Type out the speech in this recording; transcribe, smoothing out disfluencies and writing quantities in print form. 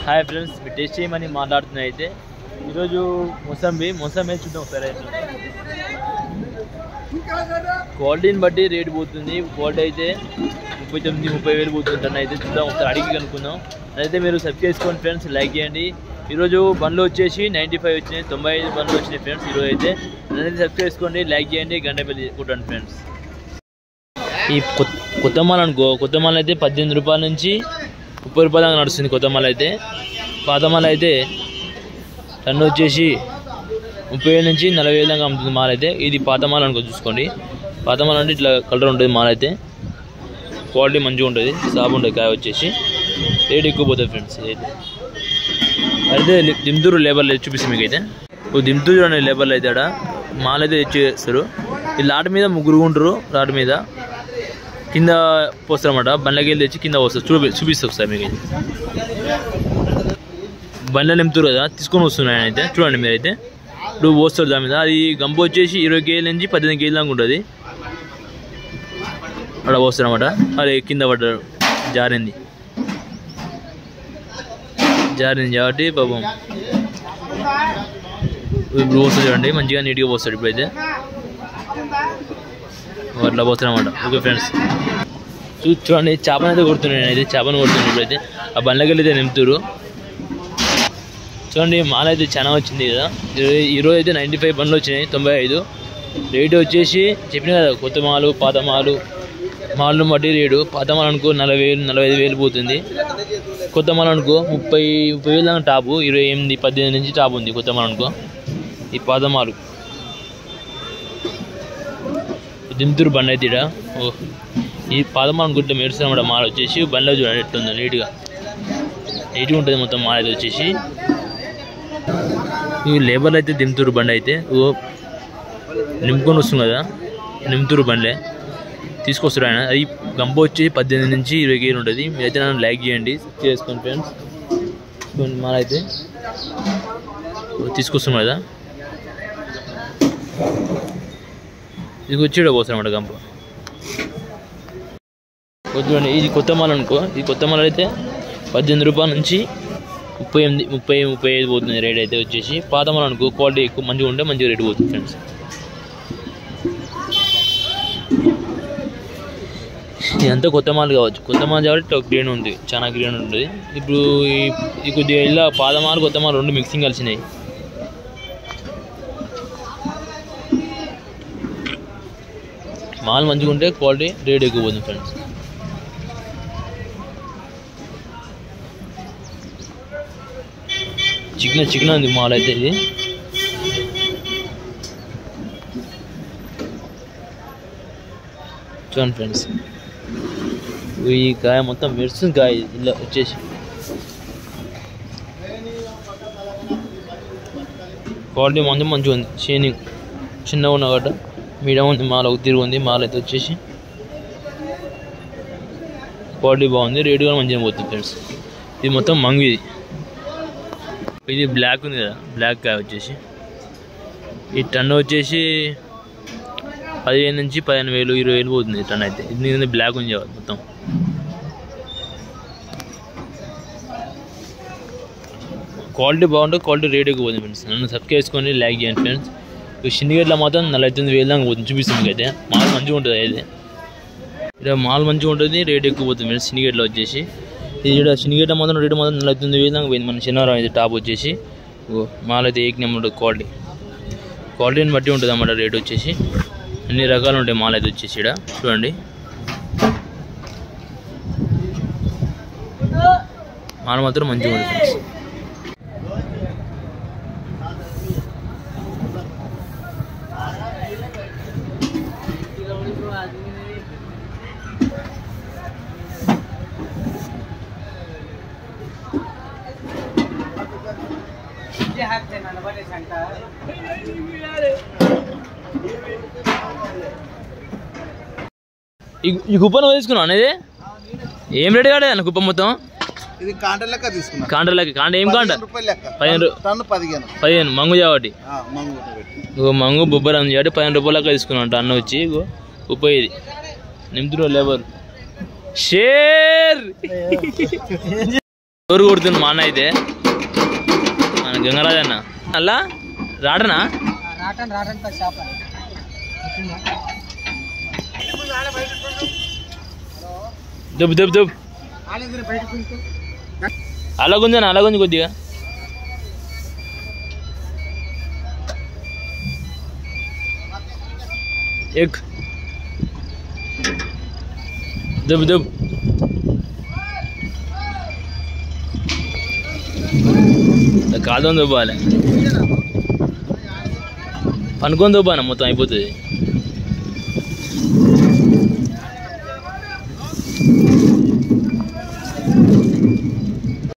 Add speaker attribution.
Speaker 1: Hi friends, మీ taste చేయమని మాట్లాడుతున్నా. అయితే ఈరోజు మొసంబి చూద్దాం ఒకసారి. అయితే క్వాలిటీని బట్టి రేటు పోతుంది. క్వాలిటీ అయితే 39-30 పోతుంది. టన్ అయితే చూద్దాం ఒకసారి, అడిగి కనుక్కుందాం. అయితే మీరు సబ్స్క్రైబ్ చేసుకోండి ఫ్రెండ్స్, లైక్ చేయండి. ఈరోజు బండ్లు వచ్చేసి 95 వచ్చినాయి, 95 బండ్లు వచ్చినాయి ఫ్రెండ్స్ ఈరోజు. అయితే నన్నైతే సబ్స్క్రైబ్ చేసుకోండి, లైక్ చేయండి, గంట బెల్ కొట్టండి ఫ్రెండ్స్. ఈ కొత్త మాల్ అనుకో, కొత్త మాల్ అయితే 18 రూపాయల నుంచి 30 రూపాయల దాకా నడుస్తుంది కొత్త మాల్ అయితే. పాత మాల్ అయితే టన్ను వచ్చేసి 30,000 నుంచి 40,000 దాకా అమ్ముతుంది మాల్ అయితే. ఇది పాత మాల్ అనుకో, చూసుకోండి. పాత మాల్ అంటే ఇట్లా కలర్ ఉంటుంది మాల్ అయితే. క్వాలిటీ మంచిగా ఉంటుంది, సాగు ఉంటుంది. కాయ వచ్చేసి రేట్ ఎక్కువ పోతుంది ఫ్రెండ్స్. అయితే దిమ్తూరు లేబర్లు అయితే చూపిస్తాం మీకు. అయితే దిమ్తూరు అనే లేబర్లు అయితే ఆడ మాల్ అయితే తెచ్చేస్తారు. ఈ లాట్ మీద 3 ఉంటారు. లాట్ మీద కింద పోస్తారన్నమాట. బండ్లకి వెళ్ళి తెచ్చి కింద పోస్తారు. చూపిస్తారు ఒకసారి మీకు. అయితే బండ్లు నింపుతారు కదా, తీసుకొని వస్తున్నాయి అయితే. చూడండి మీరైతే ఇప్పుడు పోస్తారు దాని మీద. అది గంప వచ్చేసి 20 కేజీల నుంచి 18 కేజీల దాకా ఉంటుంది. అక్కడ పోస్తారు అన్నమాట. అది కింద పడ్డారు, జారింది కాబట్టి పాపం ఇప్పుడు పోస్తుంది. చూడండి మంచిగా నీట్గా పోస్తాడు ఇప్పుడైతే. అట్లా పోస్తాడు అన్నమాట. ఓకే ఫ్రెండ్స్, చూడండి చేపను అయితే కొడుతున్నాను. అయితే చేపను కొడుతున్నాను ఇప్పుడైతే. ఆ బండ్లకి వెళ్ళి అయితే నింపుతారు. చూడండి మాల్ అయితే చాలా వచ్చింది కదా. ఈరోజు అయితే 95 బండ్లు వచ్చినాయి, 95. రేటు వచ్చేసి చెప్పిన కదా, కొత్త మాలు పాత మాల్ను బట్టి రేటు. పాత మాల్ అనుకో 40,000-45,000 పోతుంది. కొత్త మాల్ అనుకో 30,000 దాకా టాపు. 28-18 నుంచి టాప్ ఉంది కొత్త మాల్ అనుకో. ఈ పాత మాలు దింతురు బండి అయితే ఇక్కడ. ఈ పాత మాల్ అనుకుంటే మెరుస్తామన్నమాట. మాల్ వచ్చేసి బండిలో చూడండి ఎట్లుందో, నీట్గా ఉంటుంది మొత్తం మాల్ అయితే వచ్చేసి. ఈ లేబర్లు అయితే దింతురు బండి అయితే నింపుకొని వస్తుంది కదా, నింపుతురు బండ్లే తీసుకొస్తారు ఆయన. అది గంప వచ్చి 18 నుంచి 20 కేజీలు ఉంటుంది. మీరైతే నన్ను లైక్ చేయండి, చేసుకోండి ఫ్రెండ్స్. మాల్ అయితే తీసుకొస్తున్నాం కదా, ఇది వచ్చి పోస్తారు అన్నమాట గంప. చూడండి ఇది కొత్త మాల్ అనుకో. ఇది కొత్త మాల్ అయితే 18 రూపాయల నుంచి 30-35 పోతుంది రేట్ అయితే వచ్చేసి. పాత మాల్ అనుకో క్వాలిటీ ఎక్కువ మంచిగా ఉంటే మంచిగా రేటు పోతుంది ఫ్రెండ్స్. ఇదంతా కొత్త మాల్ కావచ్చు. కొత్త మాల్ కాబట్టి గ్రీన్ ఉంది, చాలా గ్రీన్ ఉంటుంది. ఇప్పుడు ఈ కొద్దిగా ఇలా పాత మాల్ కొత్త మాల్ 2 మిక్సింగ్ కలిసినాయి. మాల్ మంచిగా ఉంటే క్వాలిటీ రేట్ ఎక్కువ పోతుంది ఫ్రెండ్స్. చికెన్ ఉంది మాల్ అయితే. ఇది చూడండి ఫ్రెండ్స్, ఈ కాయ మొత్తం మెరుస్తుంది కాయ ఇలా వచ్చేసి. క్వాలిటీ మంచిగా ఉంది. షైనింగ్ చిన్నగా ఉన్న గట్ట మీడియం ఉంది. మాల్ ఒక తిరుగు ఉంది. మాల్ అయితే వచ్చేసి క్వాలిటీ బాగుంది, రేటు కూడా మంచిగా పోతుంది ఫ్రెండ్స్. ఇది మొత్తం మంగు. ఇది బ్లాక్ ఉంది కదా, బ్లాక్ కాయ వచ్చేసి. ఈ టన్ను వచ్చేసి 15 నుంచి 15,000-20,000 పోతుంది టన్ అయితే. ఇది బ్లాక్ ఉంది మొత్తం. క్వాలిటీ బాగుంటుంది, క్వాలిటీ రేట్ ఎక్కువ పోతుంది ఫ్రెండ్స్. నన్ను సబ్స్క్రైబ్ చేసుకొని లైక్ చేయండి ఫ్రెండ్స్. షిండిగేట్లో మాత్రం 49,000 దాకా పోతుంది చూపిస్తుంది అయితే. మాల్ మంచిగా ఉంటుంది అయితే. ఇక్కడ మాల్ మంచిగా ఉంటుంది, రేట్ ఎక్కువ పోతుంది ఫ్రెండ్స్. షిండిగేట్లో వచ్చేసి ఇది ఇక్కడ షిండిగేట్లో మాత్రం రేటు మాత్రం 49,000 దాకా పోయింది. మన శనివారం అయితే టాప్ వచ్చేసి. మాల్ అయితే ఏక్ నెంబర్ ఉంటుంది. క్వాలిటీని బట్టి ఉంటుంది అన్నమాట రేట్ వచ్చేసి. అన్ని రకాలు ఉంటాయి మాల్ అయితే వచ్చేసి. ఇక్కడ చూడండి మాల్ మాత్రం మంచిగా ఉంటుంది ఫ్రెండ్స్. ఈ కుప్పను తీసుకున్నావు అనేది ఏం రేటు కాదు అన్న కుప్ప మొత్తం.
Speaker 2: ఇది కాంట లెక్క తీసుకున్నా.
Speaker 1: కాంట లెక్క. కాంట ఏం కాంట?
Speaker 2: 15
Speaker 1: మంగు కాబట్టి. మంగు బొబ్బర ఉంది కాబట్టి 15 రూపాయల లెక్క తీసుకున్నాం అన్న వచ్చి. కుప్ప ఇది నింపుతున్నారు లేబర్. షేర్ ఎవరు కొడుతుంది మా అన్న అయితే మన గంగరాజ్ అన్న అలా రాడనా దెబ్బ దెబ్బ దెబ్బ అలాగుందన్న అలాగుంది కొద్దిగా ఎక్ దెబ్బ దెబ్బ కాదని దొబ్బాలి పనుకొని దొబ్బాన మొత్తం అయిపోతుంది